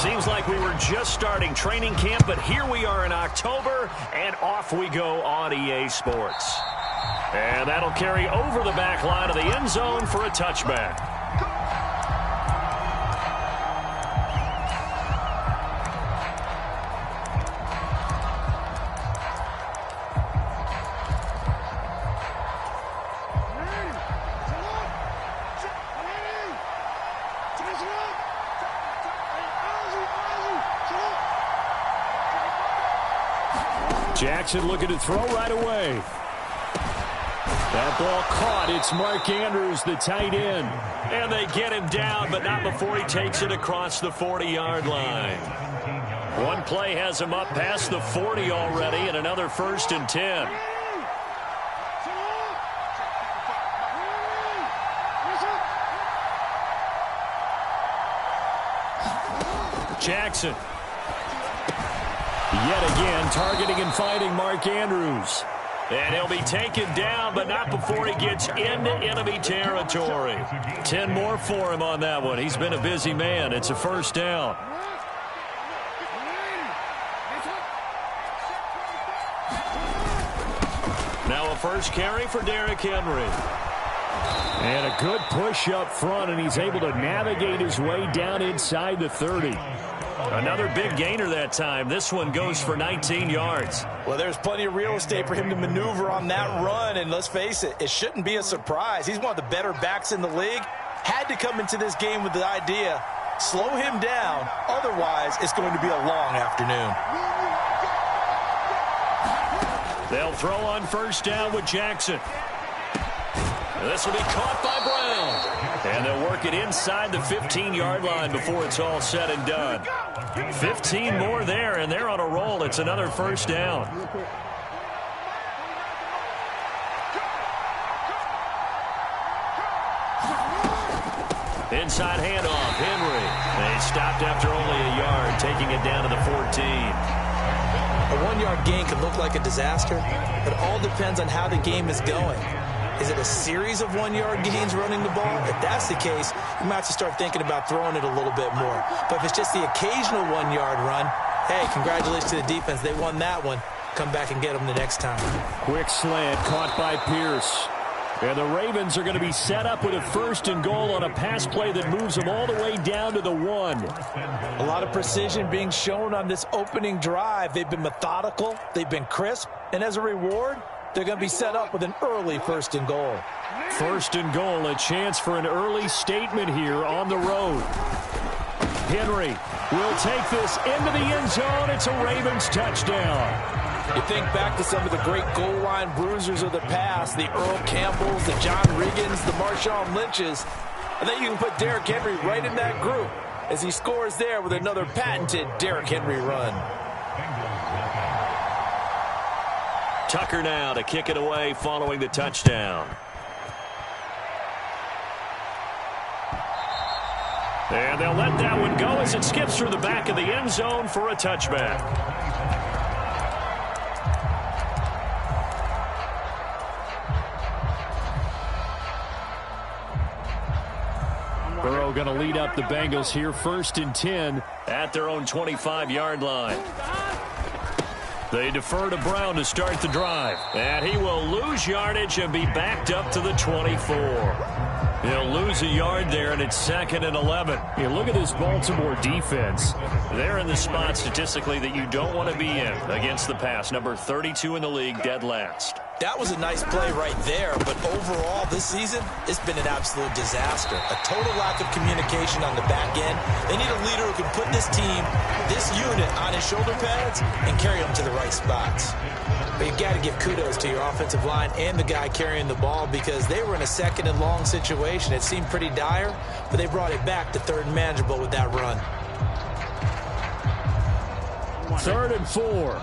Seems like we were just starting training camp, but here we are in October, and off we go on EA Sports. And that'll carry over the back line of the end zone for a touchback. Jackson looking to throw right away. That ball caught. It's Mark Andrews, the tight end. And they get him down, but not before he takes it across the 40-yard line. One play has him up past the 40 already, and another 1st and 10. Jackson. Yet again, targeting and finding Mark Andrews. And he'll be taken down, but not before he gets into enemy territory. 10 more for him on that one. He's been a busy man. It's a 1st down. Now a 1st carry for Derrick Henry. And a good push up front, and he's able to navigate his way down inside the 30. Another big gainer that time. This one goes for 19 yards. Well, there's plenty of real estate for him to maneuver on that run, and let's face it, it shouldn't be a surprise. He's one of the better backs in the league. Had to come into this game with the idea, slow him down, otherwise it's going to be a long afternoon. They'll throw on 1st down with Jackson. This will be caught by Brown. And they'll work it inside the 15-yard line before it's all said and done. 15 more there, and they're on a roll. It's another 1st down. Inside handoff, Henry. They stopped after only a yard, taking it down to the 14. A 1-yard gain can look like a disaster, but it all depends on how the game is going. Is it a series of 1-yard gains running the ball? If that's the case, you might have to start thinking about throwing it a little bit more. But if it's just the occasional 1-yard run, hey, congratulations to the defense. They won that one. Come back and get them the next time. Quick slant caught by Pierce. And the Ravens are going to be set up with a 1st and goal on a pass play that moves them all the way down to the 1. A lot of precision being shown on this opening drive. They've been methodical. They've been crisp. And as a reward, they're going to be set up with an early 1st and goal. 1st and goal, a chance for an early statement here on the road. Henry will take this into the end zone. It's a Ravens touchdown. You think back to some of the great goal line bruisers of the past, the Earl Campbells, the John Riggins, the Marshawn Lynches. And then you can put Derrick Henry right in that group as he scores there with another patented Derrick Henry run. Tucker now to kick it away following the touchdown. And they'll let that one go as it skips through the back of the end zone for a touchback. Burrow going to lead up the Bengals here, 1st and 10 at their own 25-yard line. They defer to Brown to start the drive. And he will lose yardage and be backed up to the 24. He'll lose a yard there, and it's 2nd and 11. Yeah, look at this Baltimore defense. They're in the spot statistically that you don't want to be in against the pass. Number 32 in the league, dead last. That was a nice play right there, but overall this season, it's been an absolute disaster. A total lack of communication on the back end. They need a leader who can put this team, this unit, on his shoulder pads and carry them to the right spots. But you've got to give kudos to your offensive line and the guy carrying the ball because they were in a 2nd and long situation. It seemed pretty dire, but they brought it back to 3rd and manageable with that run. 3rd and 4.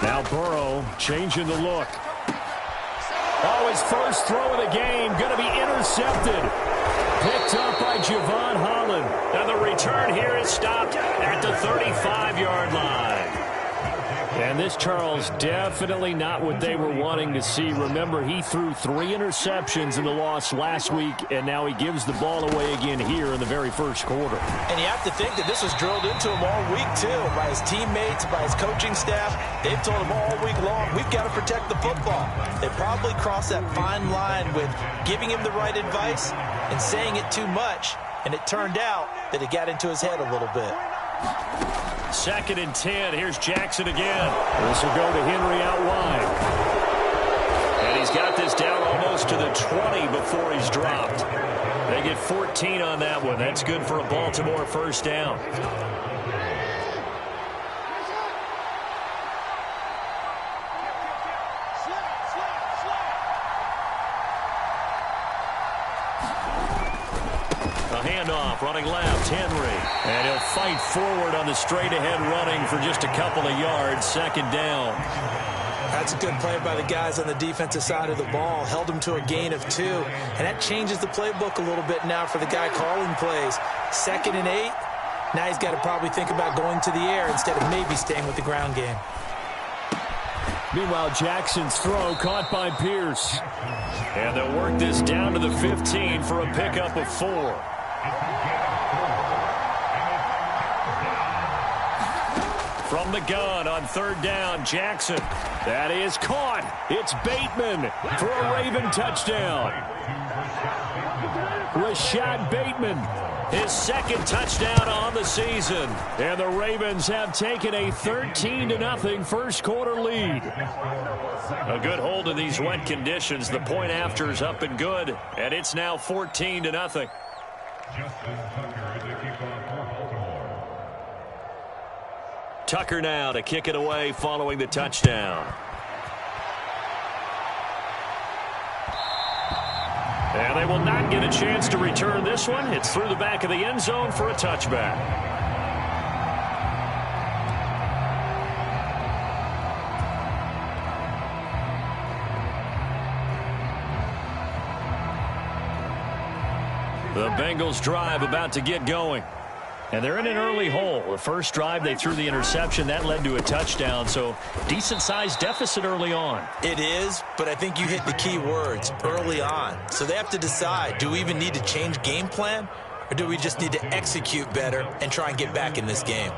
Now Burrow changing the look. Oh, his first throw of the game going to be intercepted. Picked up by Javon Holland. And the return here is stopped at the 35-yard line. And this, Charles, definitely not what they were wanting to see. Remember, he threw 3 interceptions in the loss last week, and now he gives the ball away again here in the very first quarter. And you have to think that this was drilled into him all week, too, by his teammates, by his coaching staff. They've told him all week long, we've got to protect the football. They probably crossed that fine line with giving him the right advice and saying it too much, and it turned out that it got into his head a little bit. 2nd and 10. Here's Jackson again. This will go to Henry out wide. And he's got this down almost to the 20 before he's dropped. They get 14 on that one. That's good for a Baltimore first down. Handoff, running left, Henry. And he'll fight forward on the straight-ahead running for just a couple of yards. 2nd down. That's a good play by the guys on the defensive side of the ball. Held him to a gain of 2. And that changes the playbook a little bit now for the guy calling plays. 2nd and 8. Now he's got to probably think about going to the air instead of maybe staying with the ground game. Meanwhile, Jackson's throw caught by Pierce. And they'll work this down to the 15 for a pickup of 4. From the gun on 3rd down, Jackson. That is caught. It's Bateman for a Raven touchdown. Rashad Bateman, his 2nd touchdown on the season. And the Ravens have taken a 13-0 first quarter lead. A good hold in these wet conditions. The point after is up and good, and it's now 14-0. Tucker now to kick it away following the touchdown. And they will not get a chance to return this one. It's through the back of the end zone for a touchback. The Bengals drive about to get going. And they're in an early hole. The first drive, they threw the interception. That led to a touchdown, so decent-sized deficit early on. It is, but I think you hit the key words, early on. So they have to decide, do we even need to change game plan, or do we just need to execute better and try and get back in this game?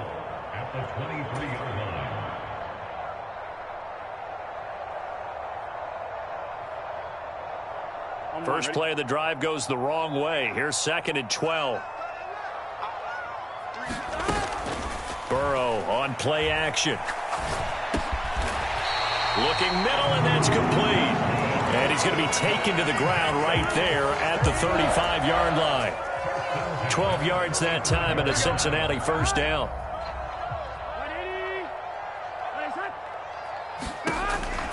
First play of the drive goes the wrong way. Here's 2nd and 12. Burrow on play action. Looking middle, and that's complete. And he's going to be taken to the ground right there at the 35-yard line. 12 yards that time and a Cincinnati first down.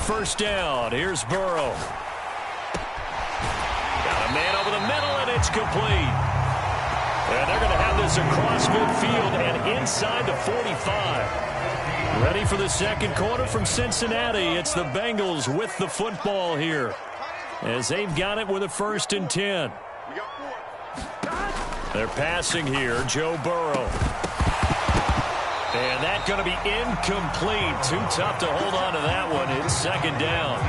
First down. Here's Burrow. Got a man over the middle, and it's complete. And they're going to have this across midfield and inside the 45. Ready for the second quarter from Cincinnati. It's the Bengals with the football here as they've got it with a 1st and 10. They're passing here, Joe Burrow. And that's going to be incomplete. Too tough to hold on to that one. It's 2nd down.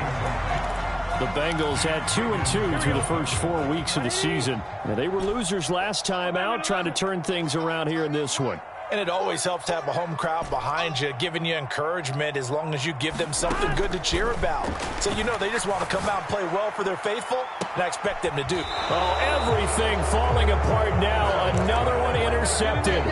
The Bengals had 2-2 through the first 4 weeks of the season. Now, they were losers last time out, trying to turn things around here in this one. And it always helps to have a home crowd behind you, giving you encouragement as long as you give them something good to cheer about. So you know they just want to come out and play well for their faithful, and I expect them to do. Oh, everything falling apart now. Another one intercepted.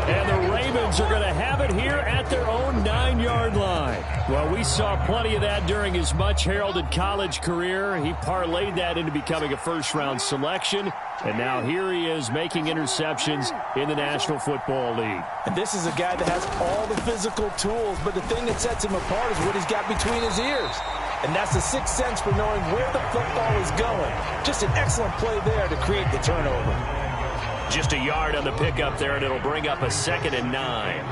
And the Ravens are going to have it here at their own 9-yard line. Well, we saw plenty of that during his much-heralded college career. He parlayed that into becoming a first-round selection. And now here he is making interceptions in the National Football League. And this is a guy that has all the physical tools, but the thing that sets him apart is what he's got between his ears. And that's the sixth sense for knowing where the football is going. Just an excellent play there to create the turnover. Just a yard on the pickup there, and it'll bring up a 2nd and 9.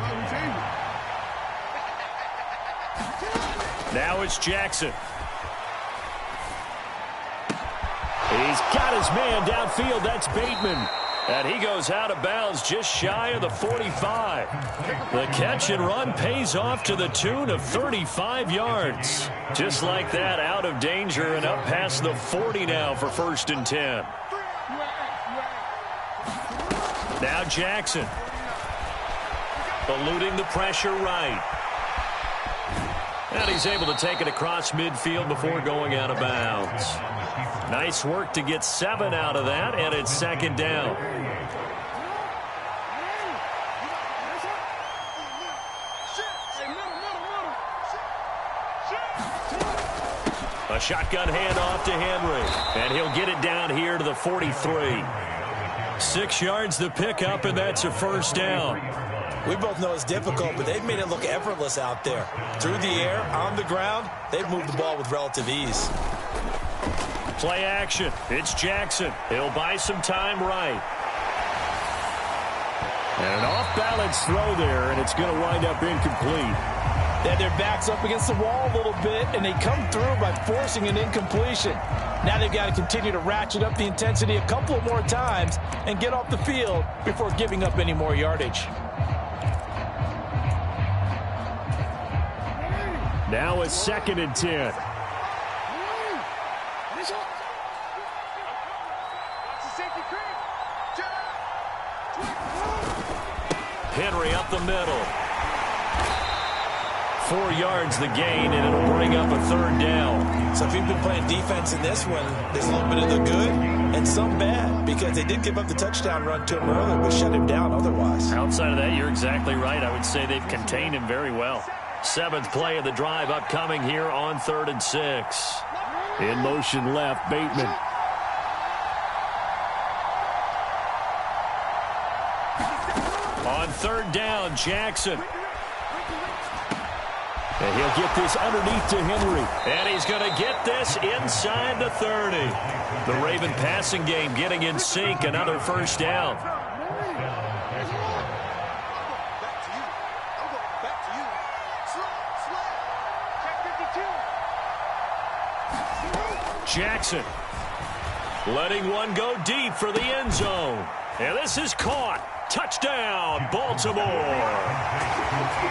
Now it's Jackson. He's got his man downfield. That's Bateman. And he goes out of bounds just shy of the 45. The catch and run pays off to the tune of 35 yards. Just like that, out of danger and up past the 40 now for 1st and 10. Now Jackson. Eluding the pressure right. And he's able to take it across midfield before going out of bounds. Nice work to get 7 out of that, and it's 2nd down. A shotgun handoff to Henry, and he'll get it down here to the 43. 6 yards the pickup, and that's a 1st down. We both know it's difficult, but they've made it look effortless out there. Through the air, on the ground, they've moved the ball with relative ease. Play action. It's Jackson. He'll buy some time right. And an off-balance throw there, and it's going to wind up incomplete. Then their back's up against the wall a little bit, and they come through by forcing an incompletion. Now they've got to continue to ratchet up the intensity a couple of more times and get off the field before giving up any more yardage. Now it's 2nd and 10. Henry up the middle. 4 yards the gain, and it'll bring up a 3rd down. So if you've been playing defense in this one, there's a little bit of the good and some bad, because they did give up the touchdown run to him earlier, but shut him down otherwise. Outside of that, you're exactly right. I would say they've contained him very well. 7th play of the drive upcoming here on 3rd and 6. In motion left, Bateman. On 3rd down, Jackson. And he'll get this underneath to Henry. And he's going to get this inside the 30. The Raven passing game getting in sync. Another 1st down. Jackson letting one go deep for the end zone. And this is caught. Touchdown, Baltimore.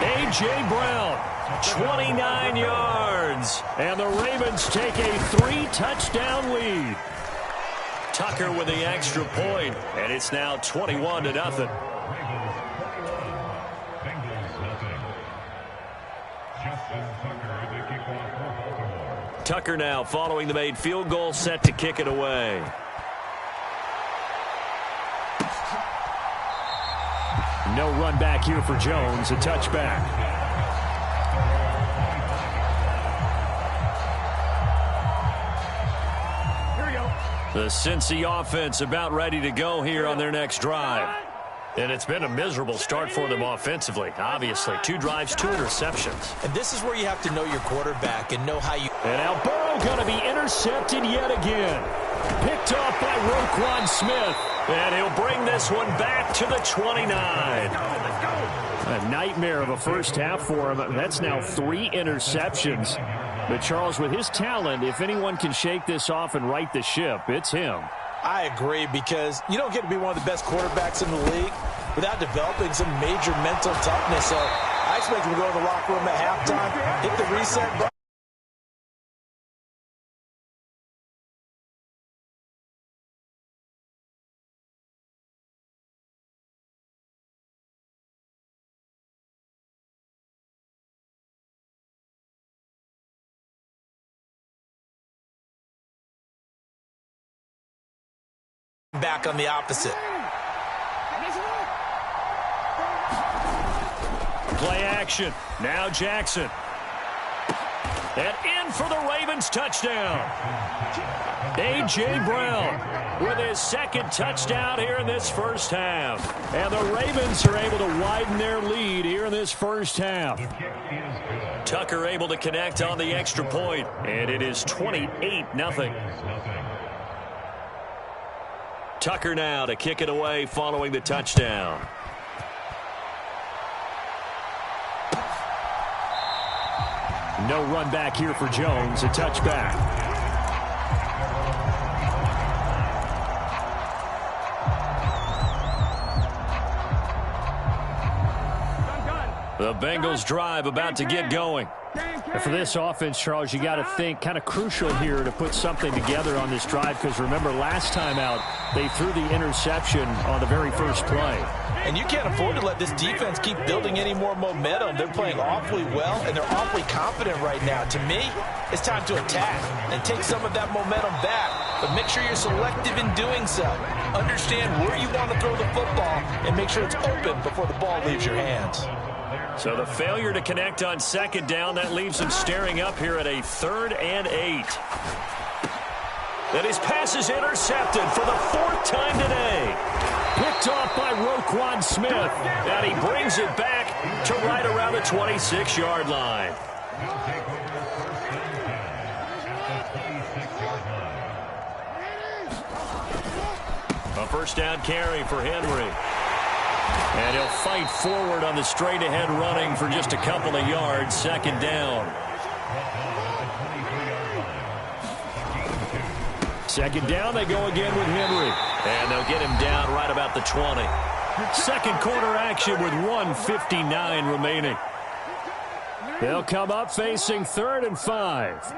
A.J. Brown, 29 yards. And the Ravens take a 3-touchdown lead. Tucker with the extra point, and it's now 21-0. Tucker now following the made field goal, set to kick it away. No run back here for Jones, a touchback. Here we go. The Cincy offense about ready to go here on their next drive. And it's been a miserable start for them offensively, obviously. 2 drives, 2 interceptions. And this is where you have to know your quarterback and know how you... And now Burrow going to be intercepted yet again. Picked off by Roquan Smith. And he'll bring this one back to the 29. A nightmare of a first half for him. That's now 3 interceptions. But Charles, with his talent, if anyone can shake this off and right the ship, it's him. I agree, because you don't get to be one of the best quarterbacks in the league without developing some major mental toughness. So I expect him to go in the locker room at halftime, hit the reset button. Back on the opposite. Play action. Now Jackson. And in for the Ravens touchdown. A.J. Brown with his 2nd touchdown here in this first half. And the Ravens are able to widen their lead here in this first half. Tucker able to connect on the extra point. And it is 28-0. Tucker now to kick it away following the touchdown. No run back here for Jones, a touchback. The Bengals drive about to get going. And for this offense, Charles, you got to think kind of crucial here to put something together on this drive, because remember last time out they threw the interception on the very first play. And you can't afford to let this defense keep building any more momentum. They're playing awfully well, and they're awfully confident right now. To me, it's time to attack and take some of that momentum back. But make sure you're selective in doing so. Understand where you want to throw the football and make sure it's open before the ball leaves your hands. So the failure to connect on second down, that leaves him staring up here at a 3rd and 8. And his pass is intercepted for the 4th time today. Picked off by Roquan Smith. And he brings it back to right around the 26-yard line. A first down carry for Henry. And he'll fight forward on the straight-ahead running for just a couple of yards. 2nd down. 2nd down, they go again with Henry. And they'll get him down right about the 20. Second quarter action with 1:59 remaining. They'll come up facing 3rd and 5.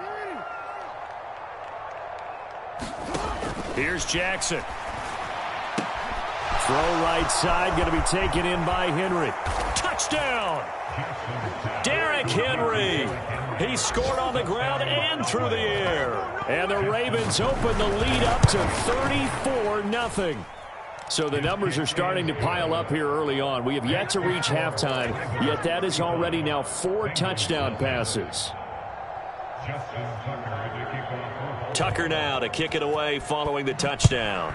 Here's Jackson. Throw right side, going to be taken in by Henry. Touchdown! Derrick Henry. He scored on the ground and through the air. And the Ravens open the lead up to 34-0. So the numbers are starting to pile up here early on. We have yet to reach halftime, yet that is already now 4 touchdown passes. Tucker now to kick it away following the touchdown.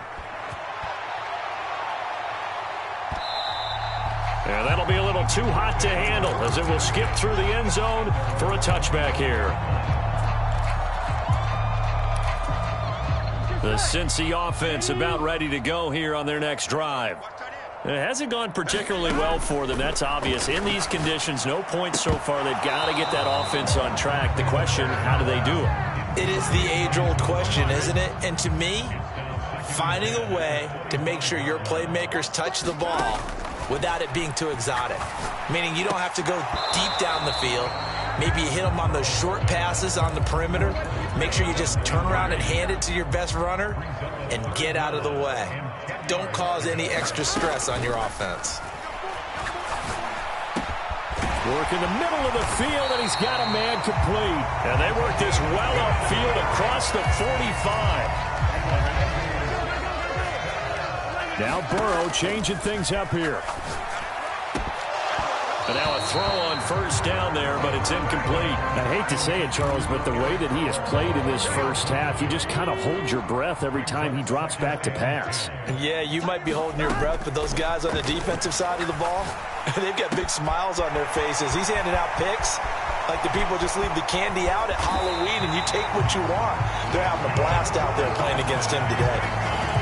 And that'll be a little too hot to handle as it will skip through the end zone for a touchback here. The Cincy offense about ready to go here on their next drive. It hasn't gone particularly well for them, that's obvious. In these conditions, no points so far. They've got to get that offense on track. The question, how do they do it? It is the age-old question, isn't it? And to me, finding a way to make sure your playmakers touch the ball without it being too exotic. Meaning you don't have to go deep down the field. Maybe you hit them on those short passes on the perimeter. Make sure you just turn around and hand it to your best runner and get out of the way. Don't cause any extra stress on your offense. Work in the middle of the field, and he's got a man complete. And they work this well upfield across the 45. Now Burrow changing things up here. And now a throw on first down there, but it's incomplete. I hate to say it, Charles, but the way that he has played in this first half, you just kind of hold your breath every time he drops back to pass. Yeah, you might be holding your breath, but those guys on the defensive side of the ball, they've got big smiles on their faces. He's handing out picks like the people just leave the candy out at Halloween and you take what you want. They're having a blast out there playing against him today.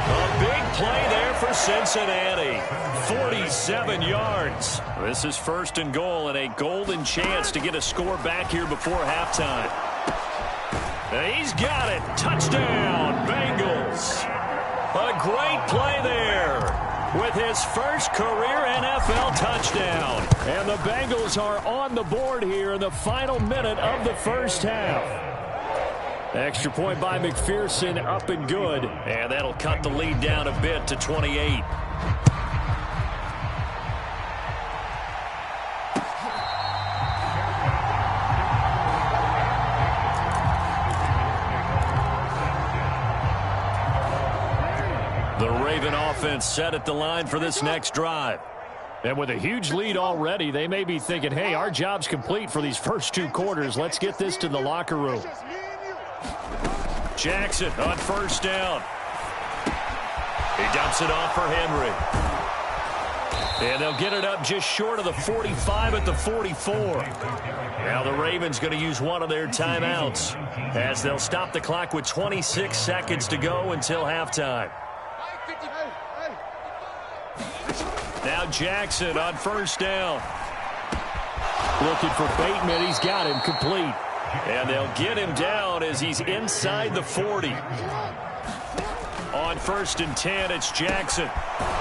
A big play there for Cincinnati. 47 yards. This is 1st and goal and a golden chance to get a score back here before halftime. And he's got it. Touchdown, Bengals. A great play there with his first career NFL touchdown. And the Bengals are on the board here in the final minute of the first half. Extra point by McPherson, up and good. And that'll cut the lead down a bit to 28. The Raven offense set at the line for this next drive. And with a huge lead already, they may be thinking, hey, our job's complete for these first 2 quarters. Let's get this to the locker room. Jackson on first down. He dumps it off for Henry. And they'll get it up just short of the 45 at the 44. Now the Ravens going to use one of their timeouts as they'll stop the clock with 26 seconds to go until halftime. Now Jackson on first down. Looking for Bateman. He's got him complete. And they'll get him down as he's inside the 40. On 1st and 10, it's Jackson.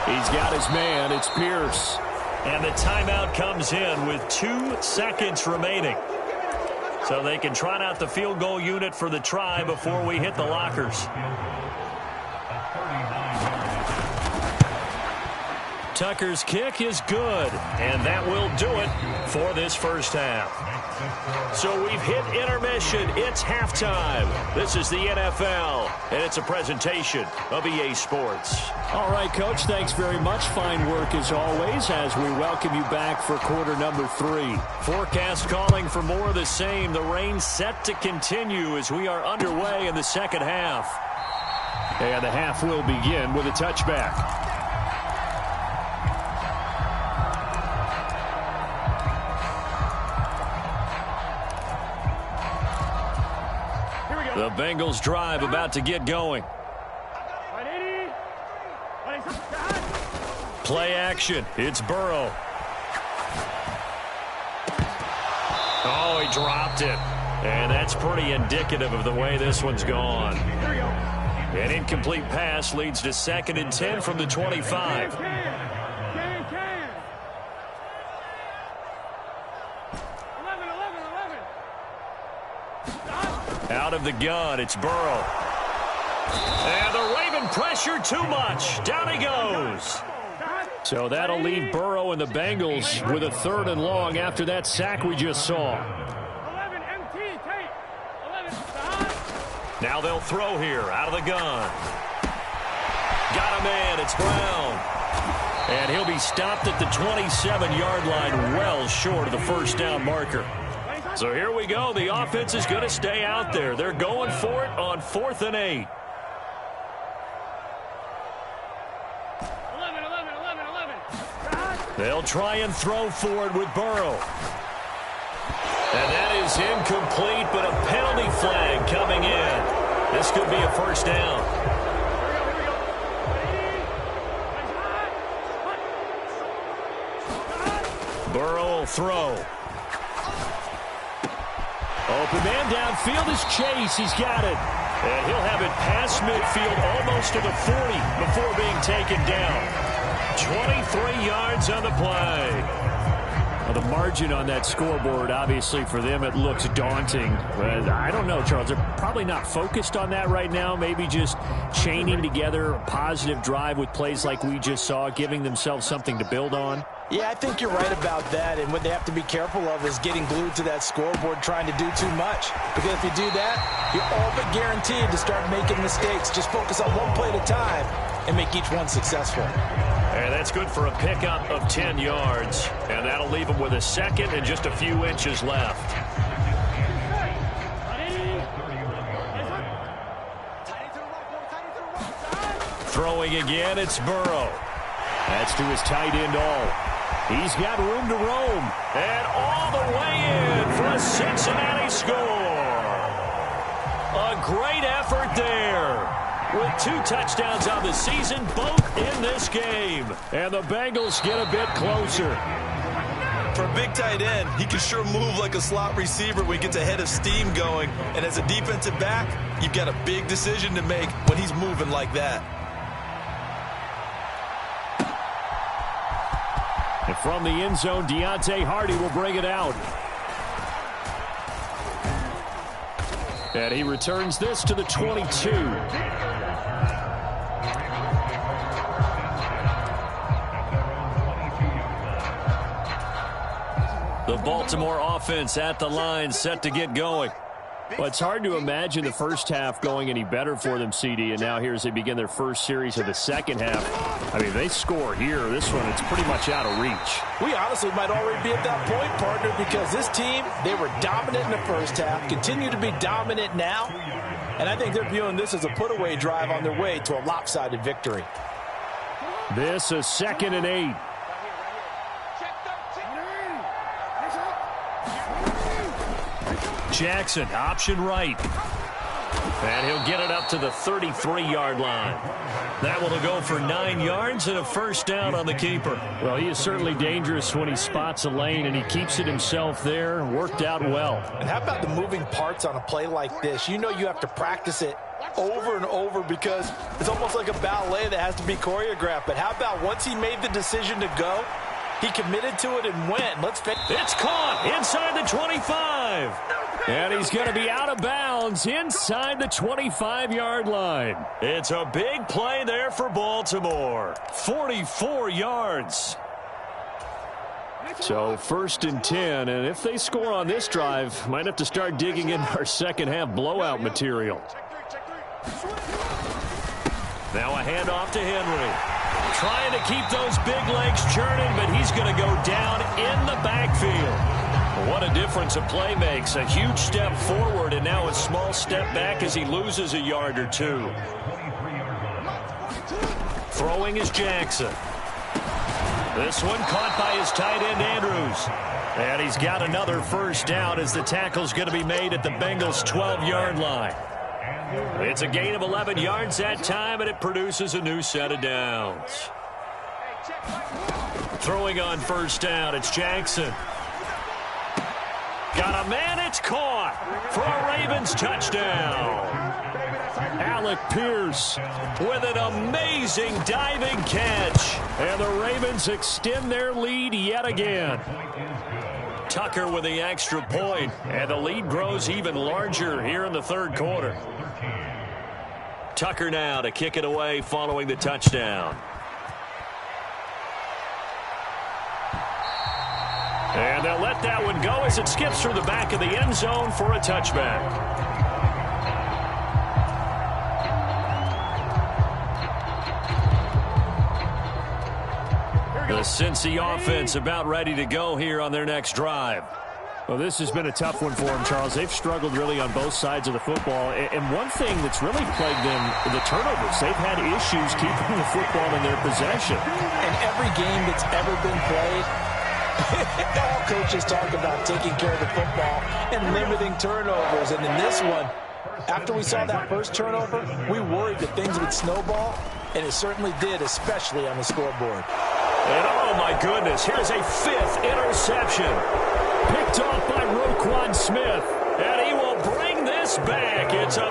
He's got his man. It's Pierce. And the timeout comes in with 2 seconds remaining. So they can trot out the field goal unit for the try before we hit the lockers. Tucker's kick is good, and that will do it for this first half. So we've hit intermission. It's halftime. This is the NFL, and it's a presentation of EA Sports. All right, Coach, thanks very much. Fine work as always as we welcome you back for quarter number 3. Forecast calling for more of the same. The rain set to continue as we are underway in the second half. And the half will begin with a touchback. The Bengals drive about to get going. Play action. It's Burrow. Oh, he dropped it. And that's pretty indicative of the way this one's gone. An incomplete pass leads to 2nd and 10 from the 25. Out of the gun, it's Burrow. And the Raven pressure too much. Down he goes. So that'll leave Burrow and the Bengals with a 3rd and long after that sack we just saw. Now they'll throw here out of the gun. Got him in. It's Brown. And he'll be stopped at the 27-yard line, well short of the first down marker. So here we go. The offense is going to stay out there. They're going for it on 4th and 8. 11. They'll try and throw for it with Burrow. And that is incomplete, but a penalty flag coming in. This could be a first down. Burrow will throw. Open man downfield is Chase. He's got it. And he'll have it past midfield almost to the 40 before being taken down. 23 yards on the play. Well, the margin on that scoreboard, obviously, for them, it looks daunting. But I don't know, Charles. They're probably not focused on that right now. Maybe just chaining together a positive drive with plays like we just saw, giving themselves something to build on. Yeah, I think you're right about that, and what they have to be careful of is getting glued to that scoreboard trying to do too much. Because if you do that, you're all but guaranteed to start making mistakes. Just focus on one play at a time and make each one successful. And that's good for a pickup of 10 yards, and that'll leave them with a 2nd and just a few inches left. Throwing again, it's Burrow. That's to his tight end all. He's got room to roam. And all the way in for a Cincinnati score. A great effort there. With 2 touchdowns on the season, both in this game. And the Bengals get a bit closer. For a big tight end, he can sure move like a slot receiver when he gets a head of steam going. And as a defensive back, you've got a big decision to make when he's moving like that. And from the end zone, Deontay Hardy will bring it out. And he returns this to the 22. The Baltimore offense at the line, set to get going. Well, it's hard to imagine the first half going any better for them, CD, and now here as they begin their first series of the second half. I mean, if they score here, this one, it's pretty much out of reach. We honestly might already be at that point, partner, because this team, they were dominant in the first half, continue to be dominant now, and I think they're viewing this as a put-away drive on their way to a lopsided victory. This is 2nd and 8. Jackson, option right. And he'll get it up to the 33-yard line. That will go for 9 yards and a first down on the keeper. Well, he is certainly dangerous when he spots a lane, and he keeps it himself there. Worked out well. And how about the moving parts on a play like this? You know you have to practice it over and over because it's almost like a ballet that has to be choreographed. But how about once he made the decision to go, He committed to it and went. It's caught inside the 25. And he's going to be out of bounds inside the 25-yard line. It's a big play there for Baltimore. 44 yards. So 1st and 10, and if they score on this drive, might have to start digging in our second-half blowout material. Now a handoff to Henry. Trying to keep those big legs churning, but he's going to go down in the backfield. What a difference a play makes. A huge step forward and now a small step back as he loses a yard or two. Throwing is Jackson. This one caught by his tight end, Andrews. And he's got another first down as the tackle's going to be made at the Bengals' 12-yard line. It's a gain of 11 yards that time, and it produces a new set of downs. Throwing on first down, it's Jackson. Got a man, it's caught for a Ravens touchdown. Alec Pierce With an amazing diving catch. and the Ravens extend their lead yet again. Tucker with the extra point, and the lead grows even larger here in the third quarter. Tucker now to kick it away following the touchdown. And they'll let that one go as it skips through the back of the end zone for a touchback. The Cincy offense about ready to go here on their next drive. Well, this has been a tough one for them, Charles. They've struggled really on both sides of the football. And one thing that's really plagued them, the turnovers. They've had issues keeping the football in their possession. And every game that's ever been played, all coaches talk about taking care of the football and limiting turnovers. And in this one, after we saw that first turnover, we worried that things would snowball, and it certainly did, especially on the scoreboard. And oh my goodness, here's a 5th interception. Picked off by Roquan Smith. And he will bring this back. It's a